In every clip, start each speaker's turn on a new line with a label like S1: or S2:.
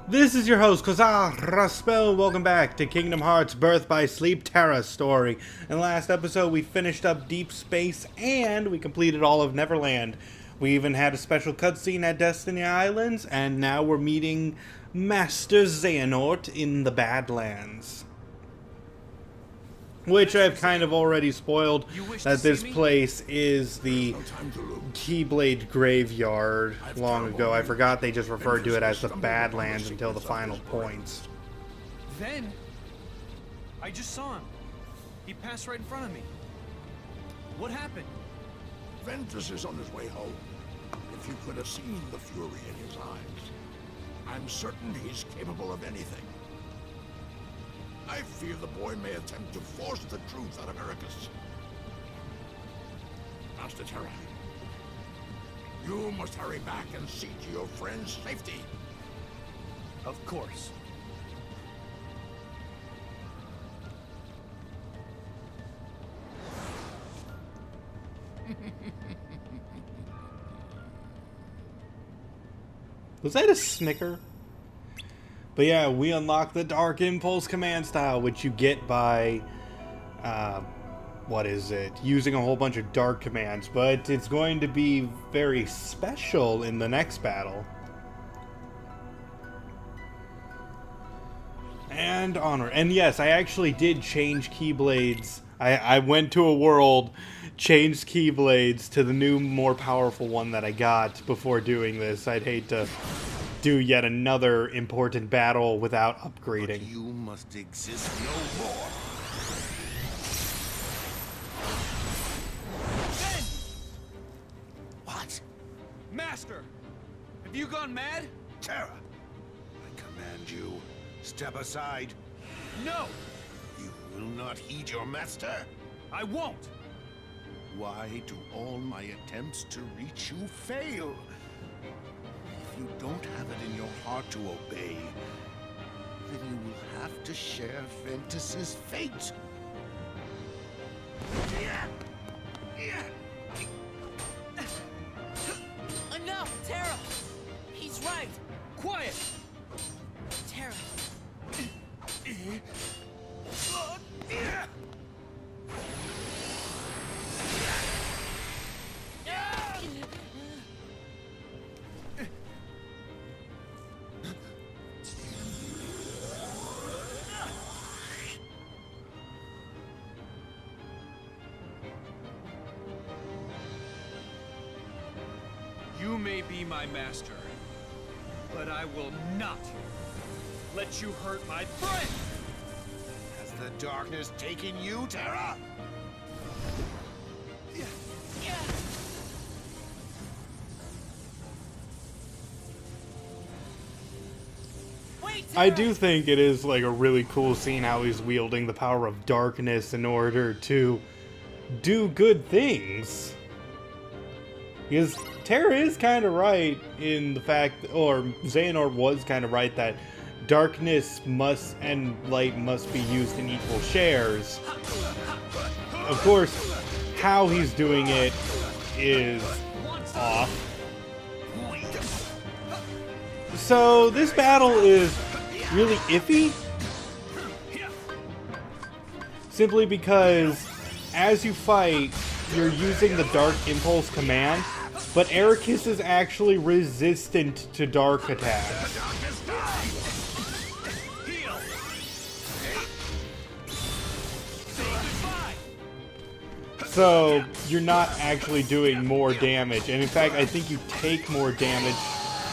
S1: This is your host, Kozar Raspel. Welcome back to Kingdom Hearts Birth by Sleep Terra story. In the last episode, we finished up Deep Space and we completed all of Neverland. We even had a special cutscene at Destiny Islands, and now we're meeting Master Xehanort in the Badlands. Which I've kind of already spoiled, that this place is the Keyblade Graveyard long ago. I forgot they just referred to it as the Badlands until the final points.
S2: Then, I just saw him. He passed right in front of me. What happened?
S3: Ventus is on his way home. If you could have seen the fury in his eyes, I'm certain he's capable of anything. I fear the boy may attempt to force the truth out of Ericus. Master Terra, you must hurry back and see to your friend's safety.
S2: Of course.
S1: Was that a snicker? But yeah, we unlock the Dark Impulse command style, which you get by, using a whole bunch of dark commands. But it's going to be very special in the next battle. And honor. And yes, I actually did change Keyblades. I went to a world, changed Keyblades to the new, more powerful one that I got before doing this. I'd hate to do yet another important battle without upgrading.
S3: But you must exist no more.
S2: Ben!
S3: What?
S2: Master! Have you gone mad?
S3: Terra, I command you, step aside.
S2: No!
S3: You will not heed your master?
S2: I won't!
S3: Why do all my attempts to reach you fail? If you don't have it in your heart to obey, then you will have to share Ventus's fate.
S4: Enough, Terra! He's right!
S2: Quiet!
S4: Terra!
S2: You may be my master, but I will not let you hurt my friend!
S3: Has the darkness taken you, Terra?
S4: Wait,
S1: I
S4: Terra!
S1: do think it is like a really cool scene how he's wielding the power of darkness in order to do good things. Because Terra is kind of right in the fact, or Xehanort was kind of right, that darkness must and light must be used in equal shares. Of course, how he's doing it is off. So this battle is really iffy, simply because as you fight, you're using the Dark Impulse command, but Ericus is actually resistant to dark attacks. So you're not actually doing more damage, and in fact I think you take more damage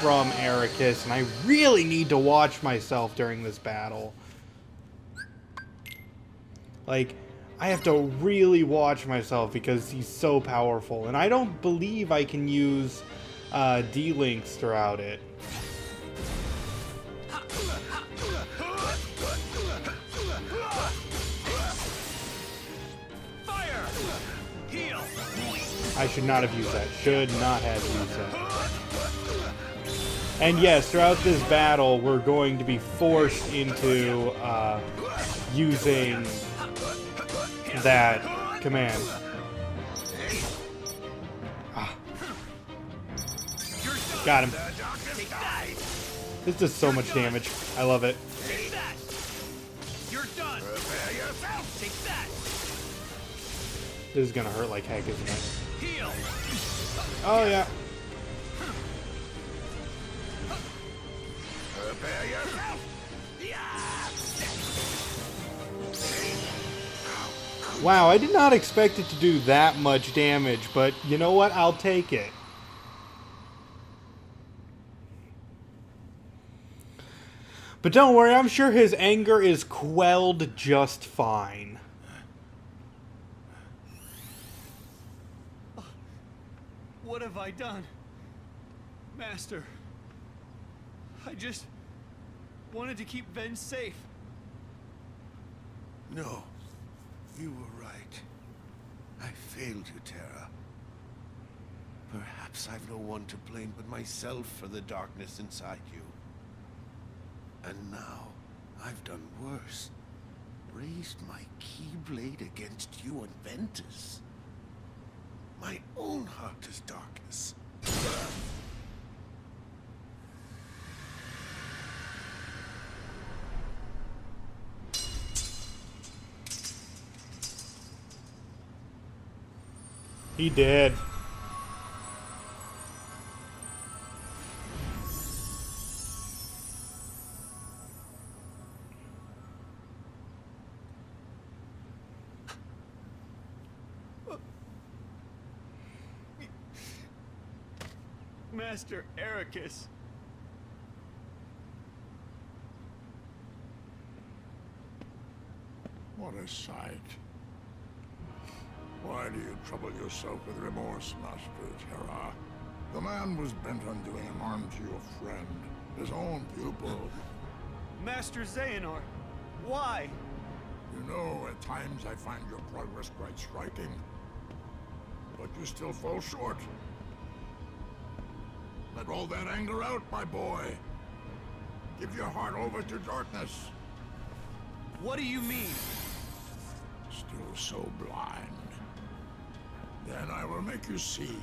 S1: from Ericus, and I really need to watch myself during this battle. Like, I have to really watch myself because he's so powerful, and I don't believe I can use D-links throughout it.
S2: Fire! Heal!
S1: I should not have used that. Should not have used that. And yes, throughout this battle, we're going to be forced into using that command. Got him. This does so much damage. I love it.
S2: Take that! You're done!
S3: Prepare yourself!
S2: Take that!
S1: This is gonna hurt like heck, isn't it?
S2: Heal!
S1: Oh, yeah.
S3: Prepare yourself!
S1: Wow, I did not expect it to do that much damage, but you know what? I'll take it. But don't worry, I'm sure his anger is quelled just fine.
S2: What have I done? Master, I just wanted to keep Ven safe.
S5: No, you were right. I failed you, Terra. Perhaps I've no one to blame but myself for the darkness inside you. And now, I've done worse. Raised my Keyblade against you and Ventus. My own heart is darkness.
S1: He did.
S2: Master Ericus.
S3: What a sight. Why do you trouble yourself with remorse, Master Terra? The man was bent on doing harm to your friend, his own pupil.
S2: Master Xehanort, why?
S3: You know, at times I find your progress quite striking. But you still fall short. Let all that anger out, my boy. Give your heart over to darkness.
S2: What do you mean?
S3: Still so blind. Then I will make you see.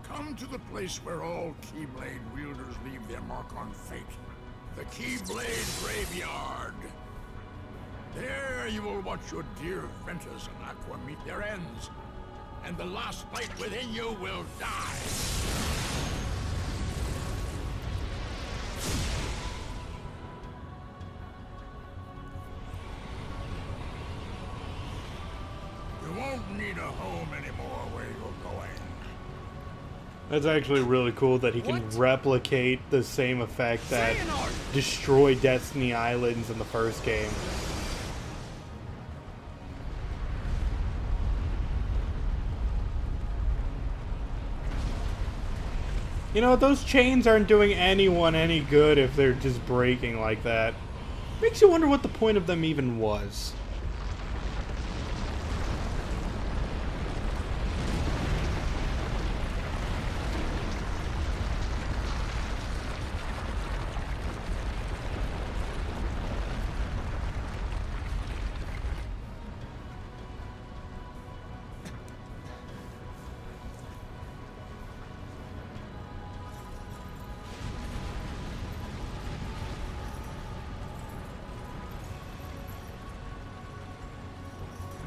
S3: Come to the place where all Keyblade wielders leave their mark on fate. The Keyblade Graveyard. There you will watch your dear Ventus and Aqua meet their ends. And the last light within you will die. You won't need a home anymore where you're going.
S1: That's actually really cool that he can
S2: What?
S1: replicate the same effect that
S2: Xehanort!
S1: destroyed Destiny Islands in the first game. You know, those chains aren't doing anyone any good if they're just breaking like that. Makes you wonder what the point of them even was.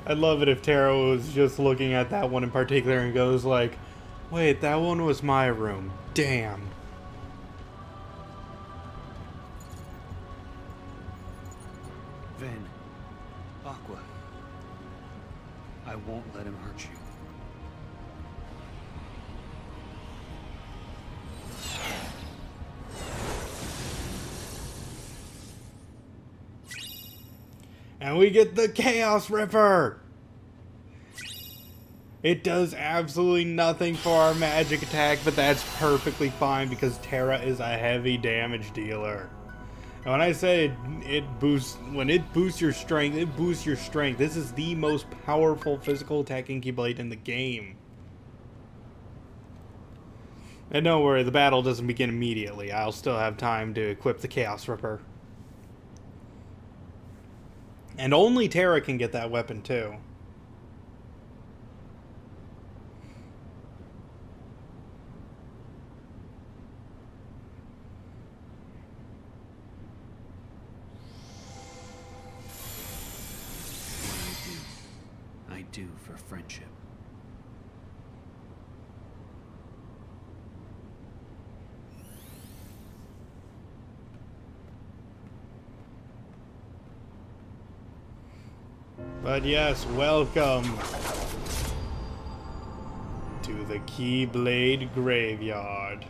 S1: I'd love it if Terra was just looking at that one in particular and goes like, wait, that one was my room. Damn.
S2: Ven, Aqua, I won't let him hurt you.
S1: And we get the Chaos Ripper! It does absolutely nothing for our magic attack, but that's perfectly fine because Terra is a heavy damage dealer. And when I say when it boosts your strength, it boosts your strength. This is the most powerful physical attacking Keyblade in the game. And don't worry, the battle doesn't begin immediately. I'll still have time to equip the Chaos Ripper. And only Terra can get that weapon too.
S6: do for friendship.
S1: But yes, welcome to the Keyblade Graveyard.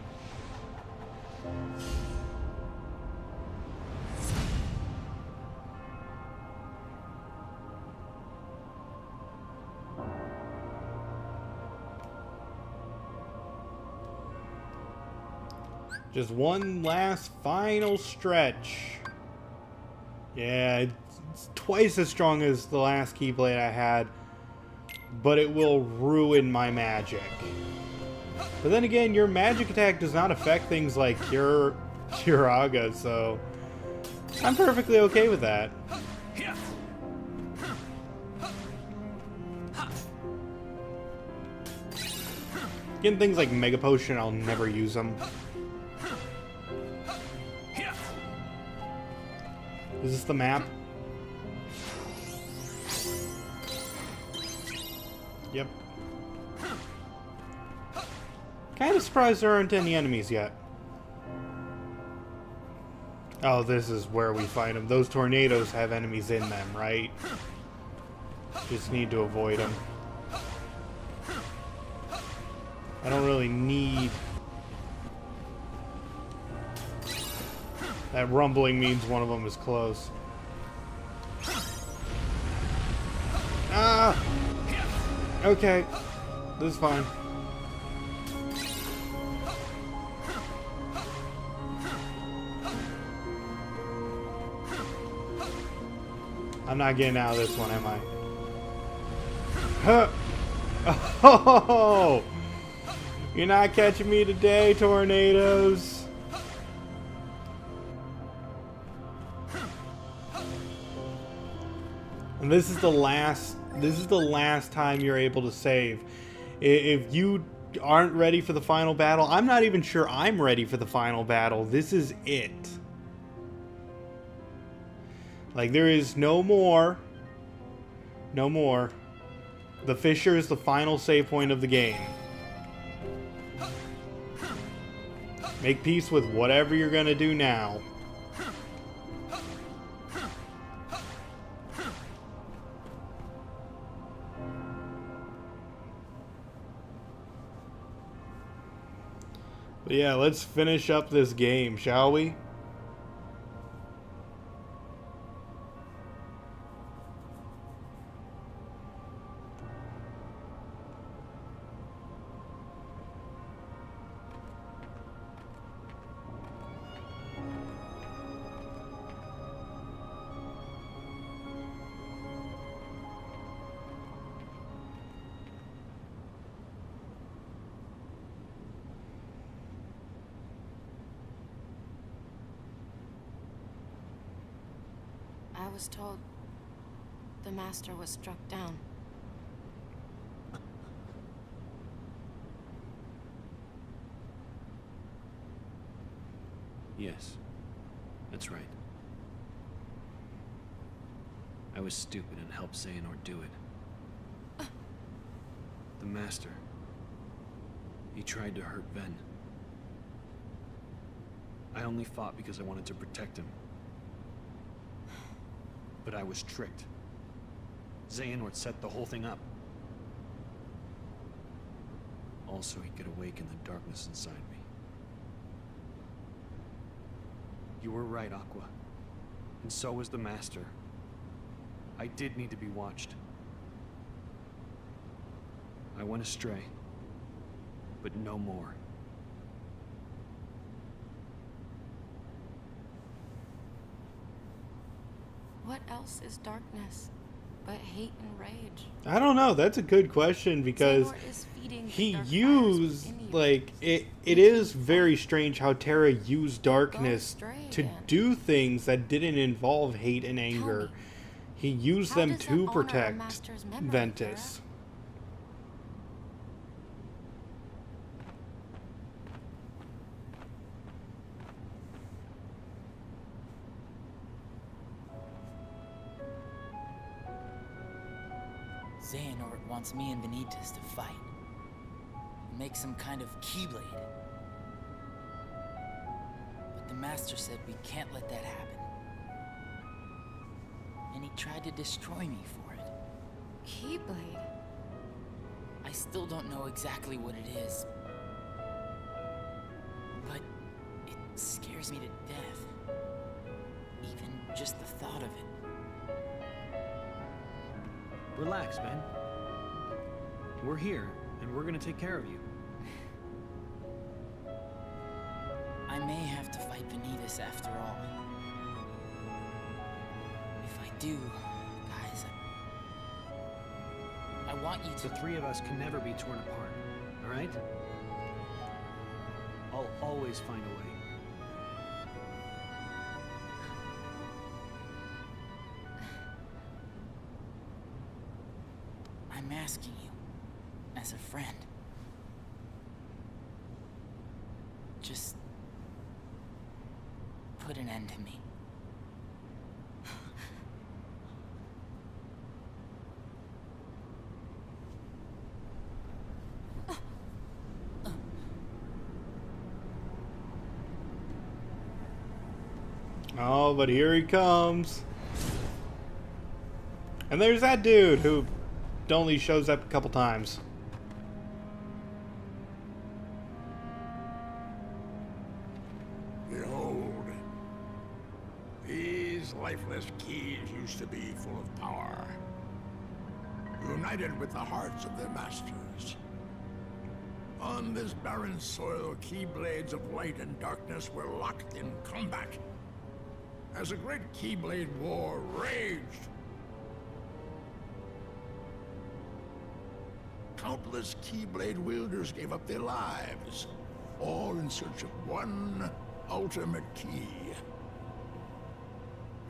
S1: Just one last final stretch. Yeah, it's twice as strong as the last Keyblade I had, but it will ruin my magic. But then again, your magic attack does not affect things like Curaga, so I'm perfectly okay with that. Getting things like Mega Potion, I'll never use them. Is this the map? Yep. Kind of surprised there aren't any enemies yet. Oh, this is where we fight them. Those tornadoes have enemies in them, right? Just need to avoid them. I don't really need... That rumbling means one of them is close. Ah! Okay. This is fine. I'm not getting out of this one, am I? Huh! Oh! You're not catching me today, tornadoes! And this is the last time you're able to save. If you aren't ready for the final battle, I'm not even sure I'm ready for the final battle. This is it. Like, there is no more. No more. The Fissure is the final save point of the game. Make peace with whatever you're gonna do now. But yeah, let's finish up this game, shall we?
S7: I was told the master was struck down.
S6: Yes, that's right. I was stupid and helped Xehanort do it. The master. He tried to hurt Ven. I only fought because I wanted to protect him. But I was tricked. Xehanort set the whole thing up. Also, he could awaken the darkness inside me. You were right, Aqua. And so was the Master. I did need to be watched. I went astray. But no more.
S7: What else is darkness but hate and rage?
S1: I don't know. That's a good question because
S7: Xehanort is feeding the
S1: he
S7: dark fires
S1: used,
S7: within you.
S1: like, it is very strange how Terra used darkness
S7: astray
S1: to
S7: again.
S1: do things that didn't involve hate and anger.
S7: me,
S1: He used
S7: how
S1: them
S7: does that
S1: to
S7: honor a
S1: protect
S7: master's memory,
S1: Ventus.
S8: Xehanort wants me and Benitez to fight. Make some kind of Keyblade. But the Master said we can't let that happen. And he tried to destroy me for it.
S7: Keyblade.
S8: I still don't know exactly what it is. But it scares me to death. Even just the thought of it.
S6: Relax, man. We're here, and we're gonna take care of you.
S8: I may have to fight Benitez after all. If I do, guys, I want you to...
S6: The three of us can never be torn apart, alright? I'll always find a way.
S8: I'm asking you, as a friend. Just... put an end to me.
S1: Oh, but here he comes. And there's that dude who only shows up a couple times.
S3: Behold, these lifeless keys used to be full of power, united with the hearts of their masters. On this barren soil, Keyblades of light and darkness were locked in combat. As a great Keyblade war raged, countless Keyblade wielders gave up their lives, all in search of one ultimate key.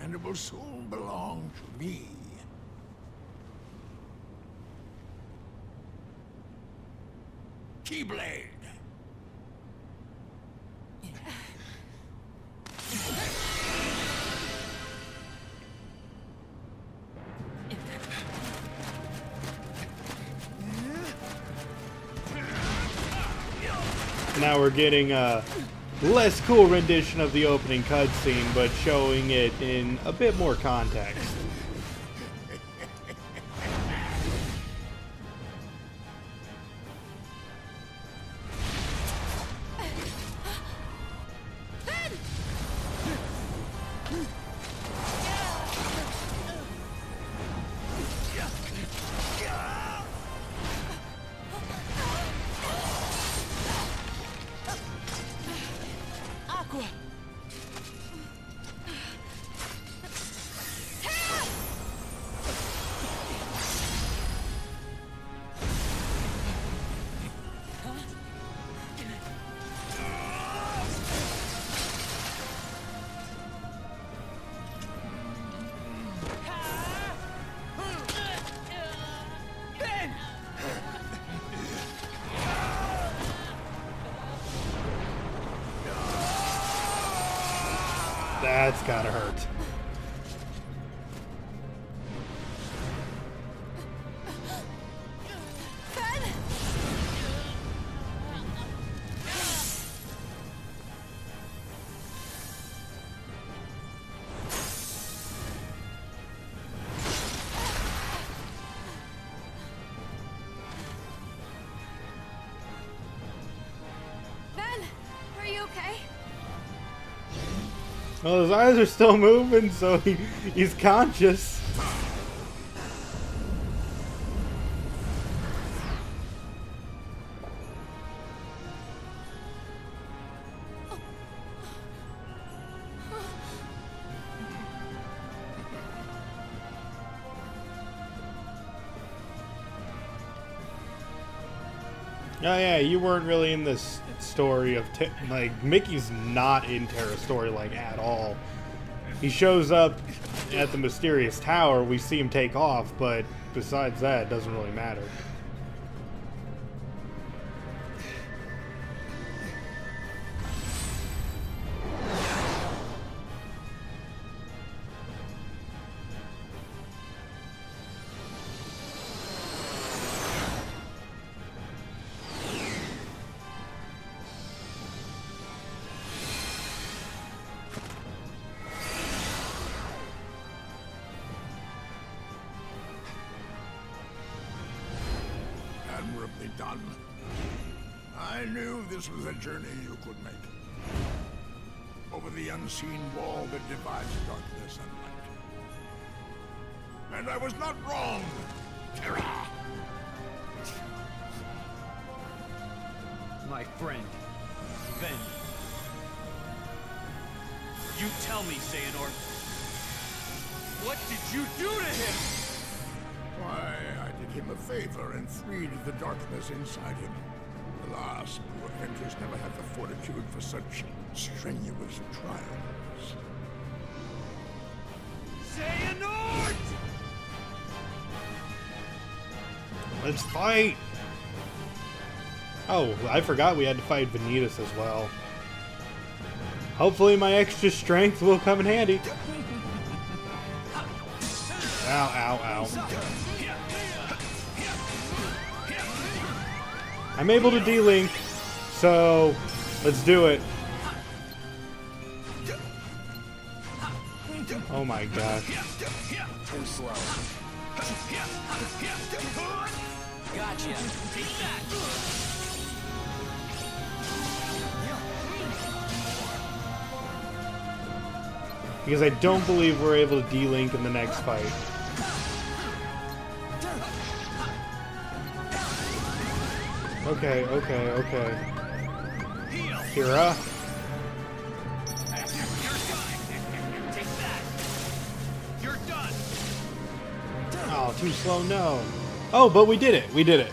S3: And it will soon belong to me. Keyblade!
S1: Now we're getting a less cool rendition of the opening cutscene, but showing it in a bit more context. That's gotta hurt.
S7: Ben, are you okay?
S1: Well, his eyes are still moving, so he's conscious. Oh yeah, you weren't really in this story of like Mickey's not in Terra's story like at all. He shows up at the mysterious tower, we see him take off, but besides that, it doesn't really matter.
S3: son. I knew this was a journey you could make. Over the unseen wall that divides darkness and light. And I was not wrong, Terra!
S2: My friend, Ven. You tell me, Xehanort. What did you do to him?
S3: Why, I did him a favor and freed the darkness inside him. Alas, poor Ventress never had the fortitude for such strenuous trials.
S2: Xehanort!
S1: Let's fight! Oh, I forgot we had to fight Vanitas as well. Hopefully my extra strength will come in handy. Ow, ow, ow. I'm able to de-link, so let's do it. Oh my gosh.
S8: Too slow. Gotcha. Take that.
S1: Because I don't believe we're able to de-link in the next fight. Okay, okay, okay. Terra.
S2: You're done.
S1: Oh, too slow, no. Oh, but we did it. We did it.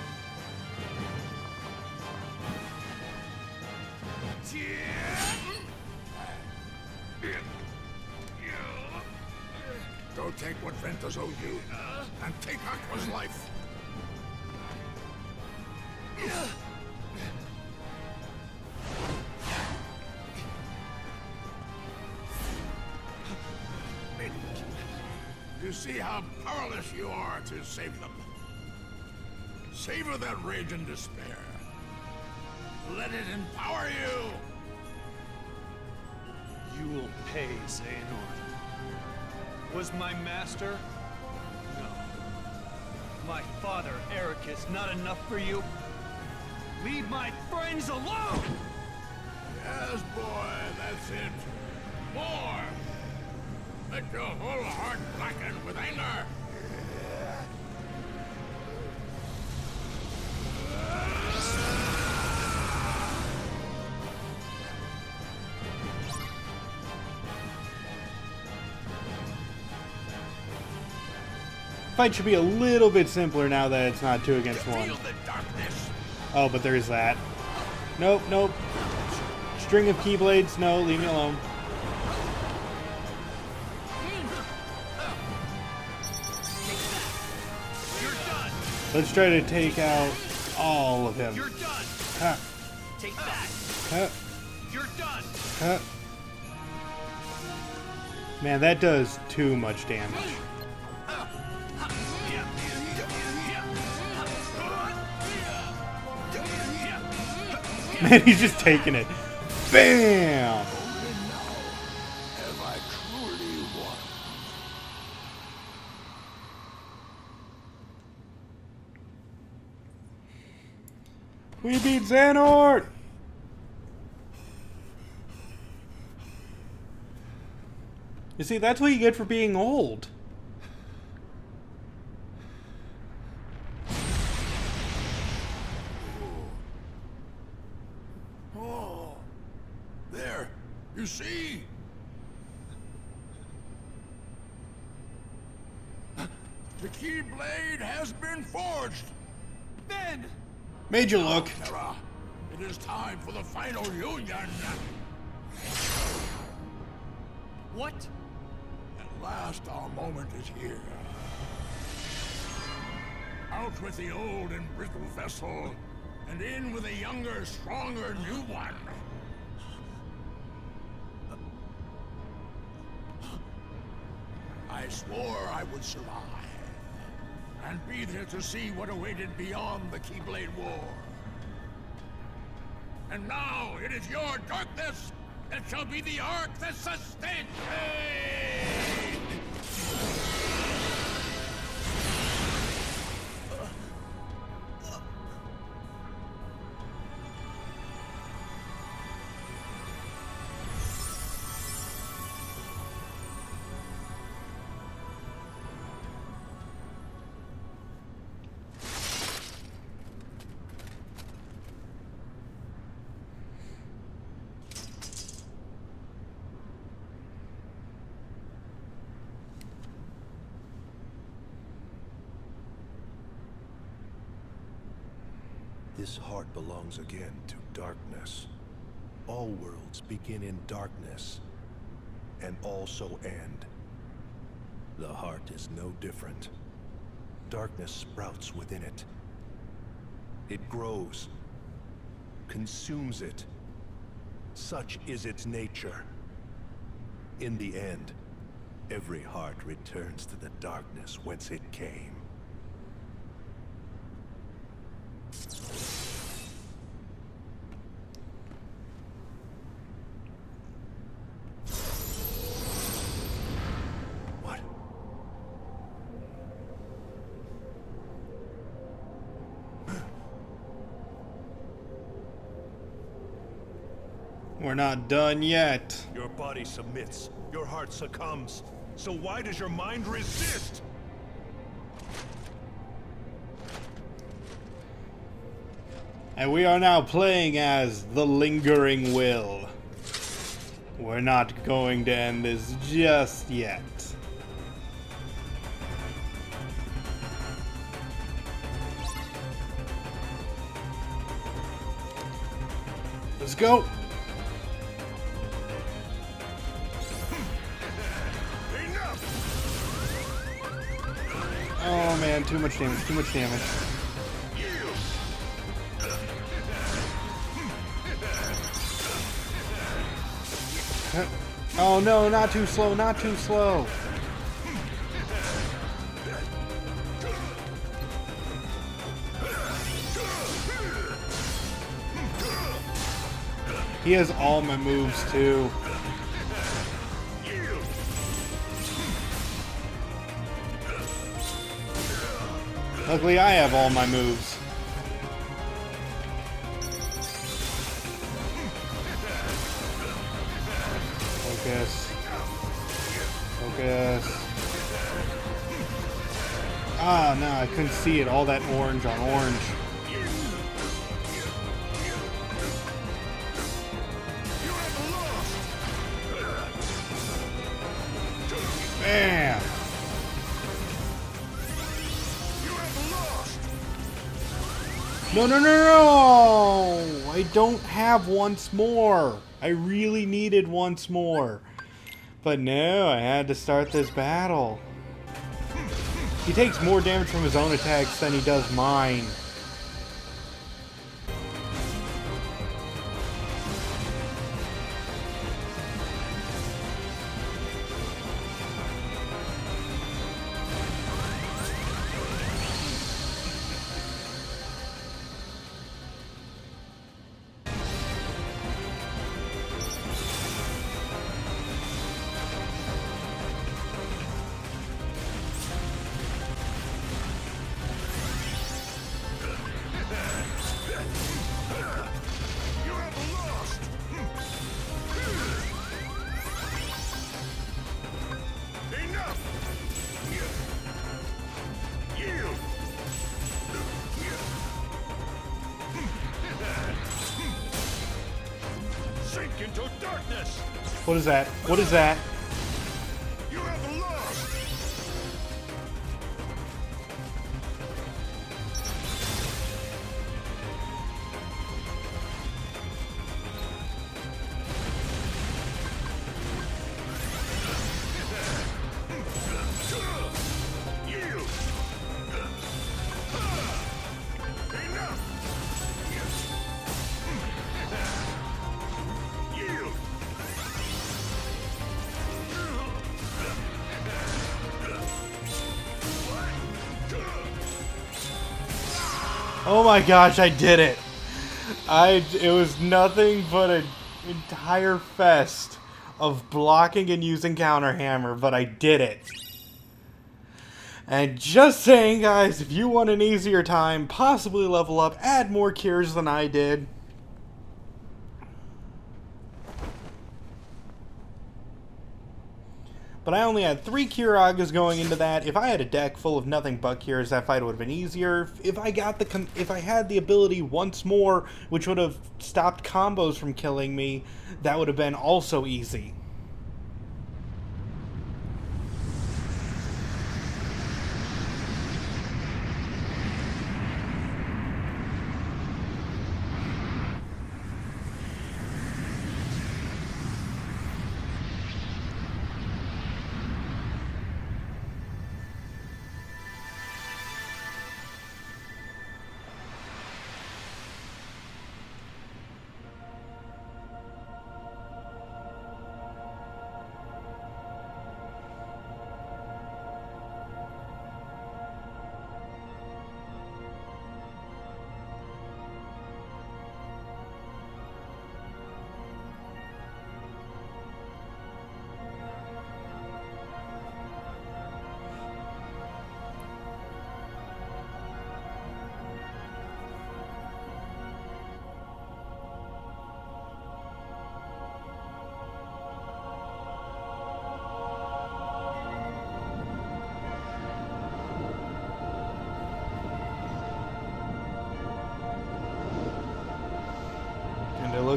S3: Go take what Ventus owed you, and take Aqua's life. You see how powerless you are to save them. Savor that rage and despair. Let it empower you.
S2: You will pay, Xehanort. Was my master? No. My father, Ericus, not enough for you? Leave my friends alone!
S3: Yes, boy, that's it. More. Let your whole heart blacken with anger.
S1: Fight should be a little bit simpler now that it's not 2 against 1.
S3: Feel the darkness.
S1: Oh, but there's that. Nope, nope. String of keyblades, no, leave me alone.
S2: You're done!
S1: Let's try to take out all of him.
S2: You're done!
S1: Huh,
S2: Take that!
S1: huh,
S2: You're done!
S1: huh. Man, that does too much damage. Man, he's just taking it. Bam!
S3: Have I truly won?
S1: We beat Xehanort! You see, that's what you get for being old.
S3: Oh, there. You see? The Keyblade has been forged.
S2: Ben!
S1: Made you look.
S3: Terra, it is time for the final union.
S2: What?
S3: At last, our moment is here. Out with the old and brittle vessel, and in with a younger, stronger new one. I swore I would survive, and be there to see what awaited beyond the Keyblade War. And now it is your darkness that shall be the arc that sustains me!
S9: This heart belongs again to darkness. All worlds begin in darkness, and also end. The heart is no different. Darkness sprouts within it. It grows, consumes it. Such is its nature. In the end, every heart returns to the darkness whence it came. What?
S1: We're not done yet.
S9: Your body submits, your heart succumbs. So why does your mind resist?
S1: And we are now playing as the Lingering Will. We're not going to end this just yet. Let's go. Oh man, too much damage, too much damage. Oh no, not too slow, not too slow. He has all my moves too. Luckily, I have all my moves. Focus. Focus. Ah, no, I couldn't see it. All that orange on orange. Bam! No, no, no, no! I don't have once more. I really needed once more. But no, I had to start this battle. He takes more damage from his own attacks than he does mine.
S9: Into darkness.
S1: What is that? What is that?
S9: You have lost.
S1: Oh my gosh, I did it. It was nothing but an entire fest of blocking and using counter hammer, but I did it. And just saying, guys, if you want an easier time, possibly level up, add more cures than I did. But I only had 3 Kiragas going into that. If I had a deck full of nothing but cures, that fight would have been easier. If I had the ability once more, which would have stopped combos from killing me, that would have been also easy.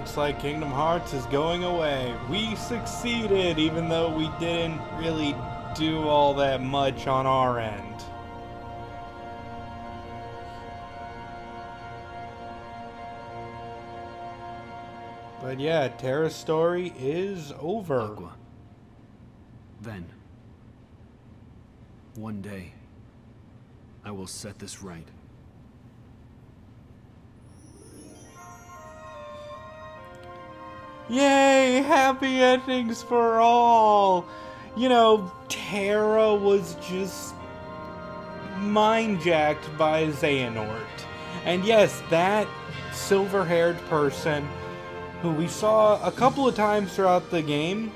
S1: looks like Kingdom Hearts is going away. We succeeded, even though we didn't really do all that much on our end. But yeah, Terra's story is over.
S6: Aqua. Then, one day, I will set this right.
S1: Yay! Happy endings for all! You know, Terra was just mind-jacked by Xehanort. And yes, that silver-haired person who we saw a couple of times throughout the game,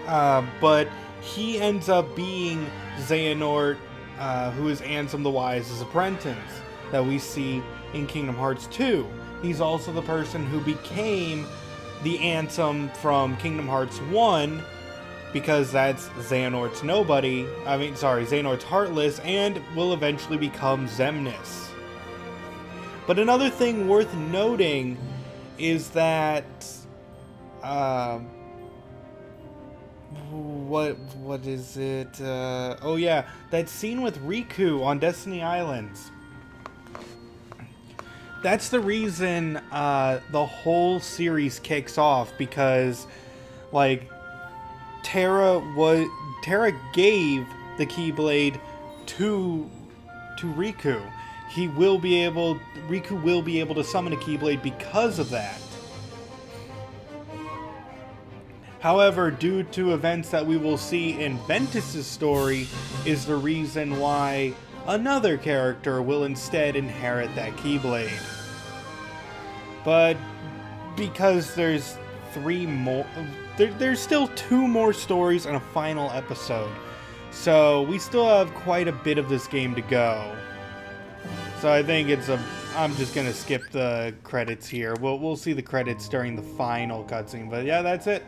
S1: but he ends up being Xehanort, who is Ansem the Wise's apprentice, that we see in Kingdom Hearts 2. He's also the person who became the Ansem from Kingdom Hearts 1, because that's Xehanort's Xehanort's Heartless, and will eventually become Xemnas. But another thing worth noting is that, what is it? Oh yeah, that scene with Riku on Destiny Islands. That's the reason the whole series kicks off, because like Terra gave the Keyblade to Riku. Riku will be able to summon a Keyblade because of that. However, due to events that we will see in Ventus's story, is the reason why another character will instead inherit that Keyblade. But because there's there's still 2 more stories and a final episode, so we still have quite a bit of this game to go. So I think I'm just gonna skip the credits here. We'll see the credits during the final cutscene, but yeah, that's it.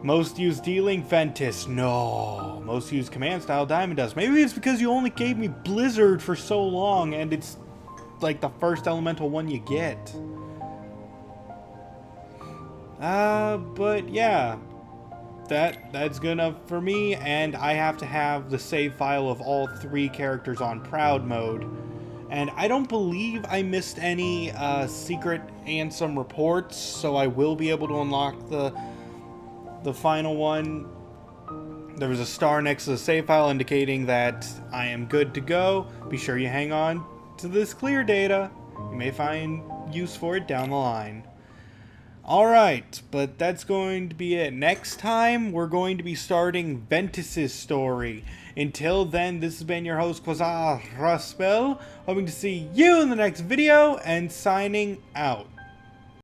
S1: Most used dealing, Ventus. No. Most used command style, Diamond Dust. Maybe it's because you only gave me Blizzard for so long, and it's like the first elemental one you get. But yeah. That's good enough for me, and I have to have the save file of all 3 characters on Proud Mode. And I don't believe I missed any secret Ansem reports, so I will be able to unlock the final one. There was a star next to the save file indicating that I am good to go. Be sure you hang on to this clear data. You may find use for it down the line. Alright, but that's going to be it. Next time, we're going to be starting Ventus's story. Until then, this has been your host, Quasar Raspel, hoping to see you in the next video, and signing out.